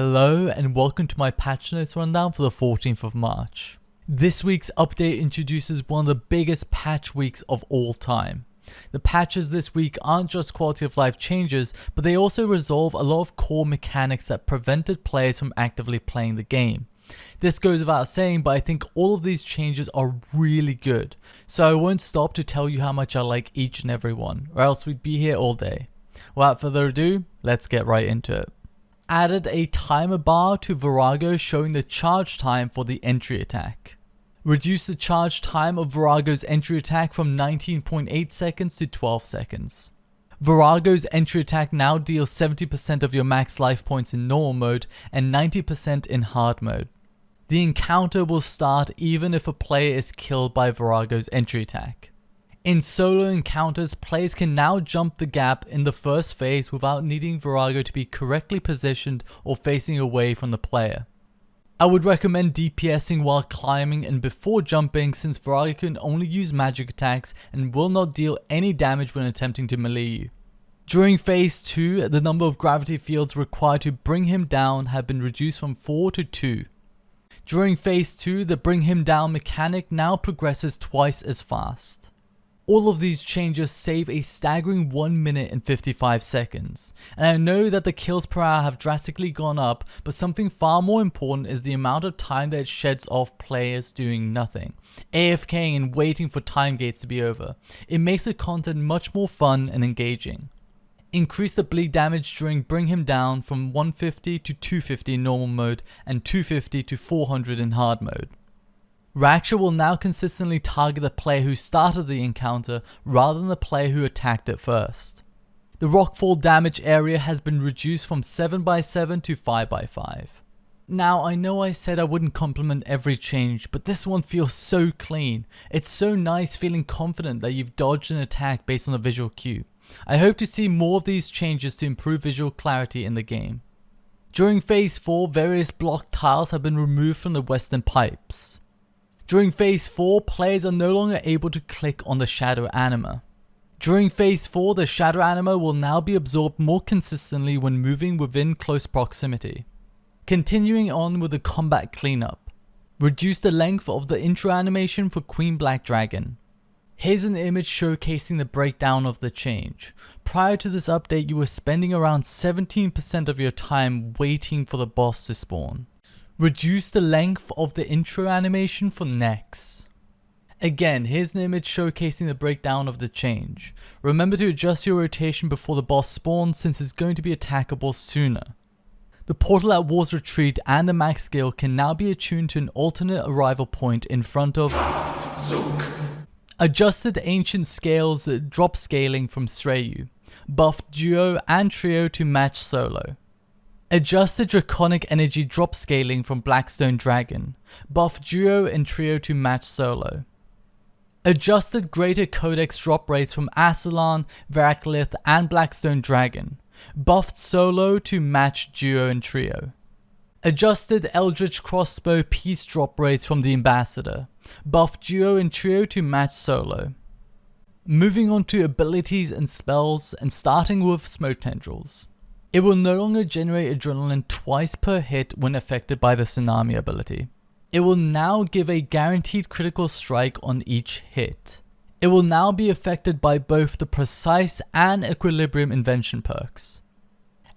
Hello and welcome to my patch notes rundown for the 14th of March. This week's update introduces one of the biggest patch weeks of all time. The patches this week aren't just quality of life changes, but they also resolve a lot of core mechanics that prevented players from actively playing the game. This goes without saying, but I think all of these changes are really good, so I won't stop to tell you how much I like each and every one, or else we'd be here all day. Without further ado, let's get right into it. Added a timer bar to Virago showing the charge time for the entry attack. Reduced the charge time of Virago's entry attack from 19.8 seconds to 12 seconds. Virago's entry attack now deals 70% of your max life points in normal mode and 90% in hard mode. The encounter will start even if a player is killed by Virago's entry attack. In solo encounters, players can now jump the gap in the first phase without needing Virago to be correctly positioned or facing away from the player. I would recommend DPSing while climbing and before jumping, since Virago can only use magic attacks and will not deal any damage when attempting to melee you. During phase 2, the number of gravity fields required to bring him down have been reduced from 4 to 2. During phase 2, the bring him down mechanic now progresses twice as fast. All of these changes save a staggering 1 minute and 55 seconds. And I know that the kills per hour have drastically gone up, but something far more important is the amount of time that it sheds off players doing nothing, AFKing and waiting for time gates to be over. It makes the content much more fun and engaging. Increase the bleed damage during bring him down from 150 to 250 in normal mode and 250 to 400 in hard mode. Rapture will now consistently target the player who started the encounter rather than the player who attacked it first. The rockfall damage area has been reduced from 7x7 to 5x5. Now, I know I said I wouldn't compliment every change, but this one feels so clean. It's so nice feeling confident that you've dodged an attack based on a visual cue. I hope to see more of these changes to improve visual clarity in the game. During phase 4, various block tiles have been removed from the western pipes. During phase 4, players are no longer able to click on the shadow anima. During phase 4, the shadow anima will now be absorbed more consistently when moving within close proximity. Continuing on with the combat cleanup. Reduce the length of the intro animation for Queen Black Dragon. Here's an image showcasing the breakdown of the change. Prior to this update, you were spending around 17% of your time waiting for the boss to spawn. Reduce the length of the intro animation for Nex. Again, here's an image showcasing the breakdown of the change. Remember to adjust your rotation before the boss spawns, since it's going to be attackable sooner. The portal at War's Retreat and the max skill can now be attuned to an alternate arrival point in front of Zook. Adjusted ancient scales drop scaling from Sreyu. Buffed duo and trio to match solo. Adjusted draconic energy drop scaling from Blackstone Dragon. Buff duo and trio to match solo. Adjusted greater codex drop rates from Asalan, Veraklith and Blackstone Dragon. Buffed solo to match duo and trio. Adjusted Eldritch crossbow piece drop rates from the Ambassador. Buff duo and trio to match solo. Moving on to abilities and spells, and starting with Smoke Tendrils. It will no longer generate adrenaline twice per hit when affected by the Tsunami ability. It will now give a guaranteed critical strike on each hit. It will now be affected by both the Precise and Equilibrium Invention perks.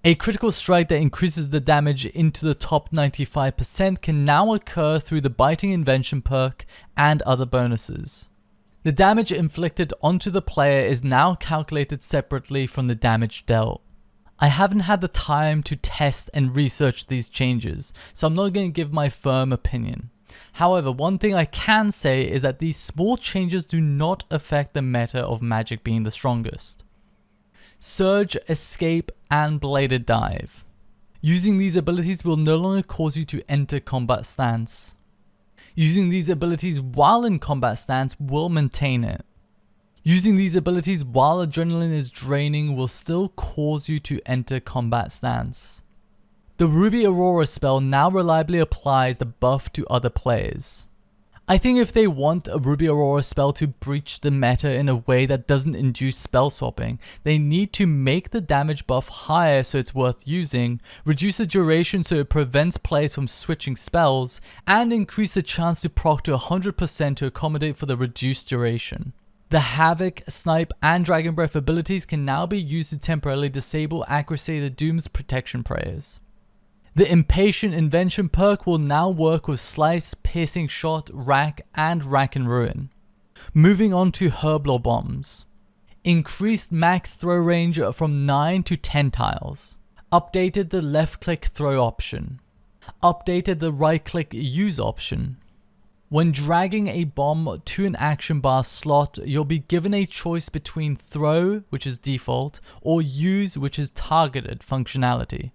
A critical strike that increases the damage into the top 95% can now occur through the Biting Invention perk and other bonuses. The damage inflicted onto the player is now calculated separately from the damage dealt. I haven't had the time to test and research these changes, so I'm not going to give my firm opinion. However, one thing I can say is that these small changes do not affect the meta of magic being the strongest. Surge, Escape and Bladed Dive. Using these abilities will no longer cause you to enter combat stance. Using these abilities while in combat stance will maintain it. Using these abilities while adrenaline is draining will still cause you to enter combat stance. The Ruby Aurora spell now reliably applies the buff to other players. I think if they want a Ruby Aurora spell to breach the meta in a way that doesn't induce spell swapping, they need to make the damage buff higher so it's worth using, reduce the duration so it prevents players from switching spells, and increase the chance to proc to 100% to accommodate for the reduced duration. The Havoc, Snipe, and Dragon Breath abilities can now be used to temporarily disable Accuracy the Doom's protection prayers. The Impatient Invention perk will now work with Slice, Piercing Shot, Rack, and Rack and Ruin. Moving on to Herblore Bombs. Increased max throw range from 9 to 10 tiles. Updated the left click throw option. Updated the right click use option. When dragging a bomb to an action bar slot, you'll be given a choice between throw, which is default, or use, which is targeted functionality.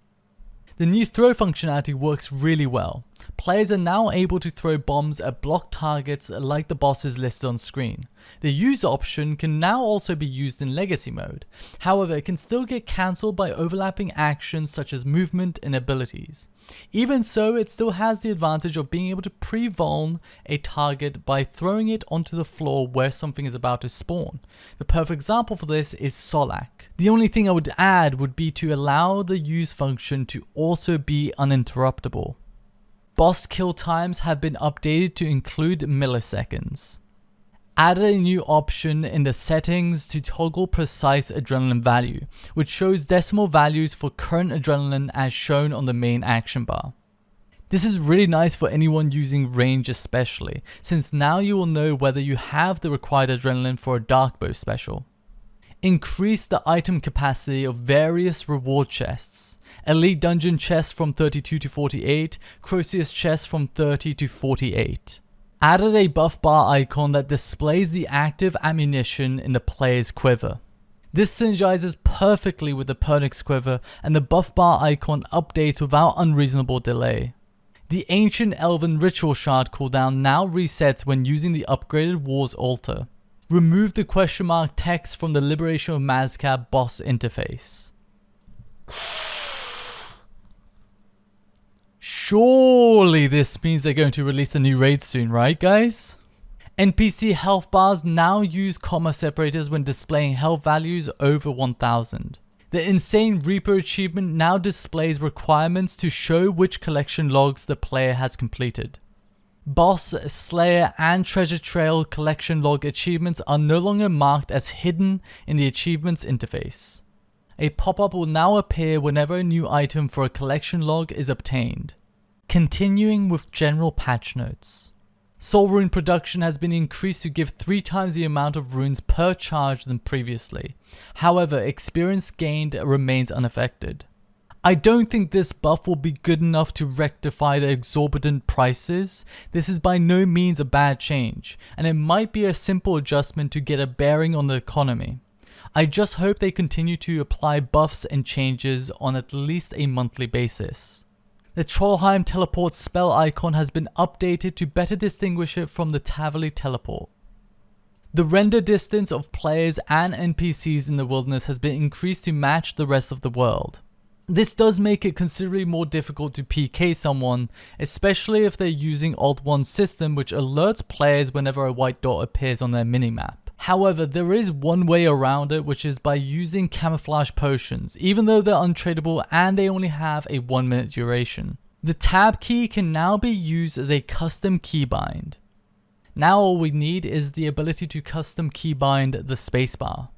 The new throw functionality works really well. Players are now able to throw bombs at blocked targets like the bosses listed on screen. The use option can now also be used in legacy mode. However, it can still get cancelled by overlapping actions such as movement and abilities. Even so, it still has the advantage of being able to pre-vuln a target by throwing it onto the floor where something is about to spawn. The perfect example for this is Solak. The only thing I would add would be to allow the use function to also be uninterruptible. Boss kill times have been updated to include milliseconds. Added a new option in the settings to toggle precise adrenaline value, which shows decimal values for current adrenaline as shown on the main action bar. This is really nice for anyone using range especially, since now you will know whether you have the required adrenaline for a Darkbow special. Increase the item capacity of various reward chests. Elite Dungeon chests from 32 to 48, Crozius chests from 30 to 48. Added a buff bar icon that displays the active ammunition in the player's quiver. This synergizes perfectly with the Pernix quiver, and the buff bar icon updates without unreasonable delay. The Ancient Elven Ritual Shard cooldown now resets when using the upgraded War's Altar. Remove the question mark text from the Liberation of Mazcab boss interface. Surely this means they're going to release a new raid soon, right guys? NPC health bars now use comma separators when displaying health values over 1000. The Insane Reaper achievement now displays requirements to show which collection logs the player has completed. Boss, Slayer, and Treasure Trail collection log achievements are no longer marked as hidden in the achievements interface. A pop-up will now appear whenever a new item for a collection log is obtained. Continuing with general patch notes. Soul Rune production has been increased to give 3 times the amount of runes per charge than previously. However, experience gained remains unaffected. I don't think this buff will be good enough to rectify the exorbitant prices. This is by no means a bad change, and it might be a simple adjustment to get a bearing on the economy. I just hope they continue to apply buffs and changes on at least a monthly basis. The Trollheim teleport spell icon has been updated to better distinguish it from the Tavali teleport. The render distance of players and NPCs in the wilderness has been increased to match the rest of the world. This does make it considerably more difficult to PK someone, especially if they're using Alt-1's system, which alerts players whenever a white dot appears on their minimap. However, there is one way around it, which is by using camouflage potions, even though they're untradeable and they only have a 1 minute duration. The tab key can now be used as a custom keybind. Now all we need is the ability to custom keybind the spacebar.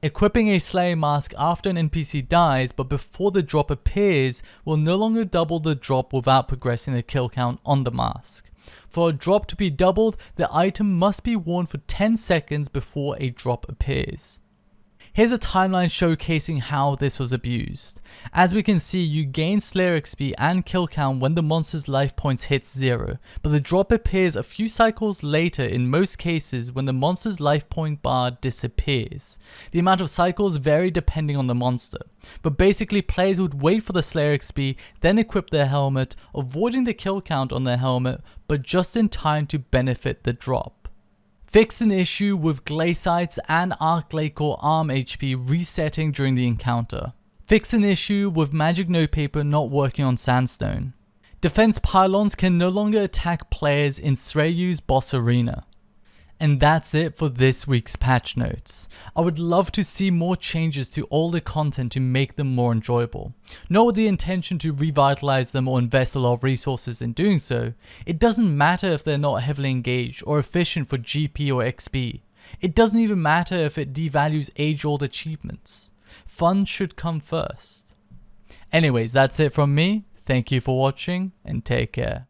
Equipping a Slayer mask after an NPC dies but before the drop appears will no longer double the drop without progressing the kill count on the mask. For a drop to be doubled, the item must be worn for 10 seconds before a drop appears. Here's a timeline showcasing how this was abused. As we can see, you gain Slayer XP and kill count when the monster's life points hits 0, but the drop appears a few cycles later in most cases when the monster's life point bar disappears. The amount of cycles vary depending on the monster, but basically players would wait for the Slayer XP, then equip their helmet, avoiding the kill count on their helmet, but just in time to benefit the drop. Fix an issue with Glacites and Archlacor arm HP resetting during the encounter. Fix an issue with Magic Notepaper not working on Sandstone. Defense pylons can no longer attack players in Sreyu's boss arena. And that's it for this week's patch notes. I would love to see more changes to all the content to make them more enjoyable. Not with the intention to revitalize them or invest a lot of resources in doing so. It doesn't matter if they're not heavily engaged or efficient for GP or XP. It doesn't even matter if it devalues age-old achievements. Fun should come first. Anyways, that's it from me. Thank you for watching and take care.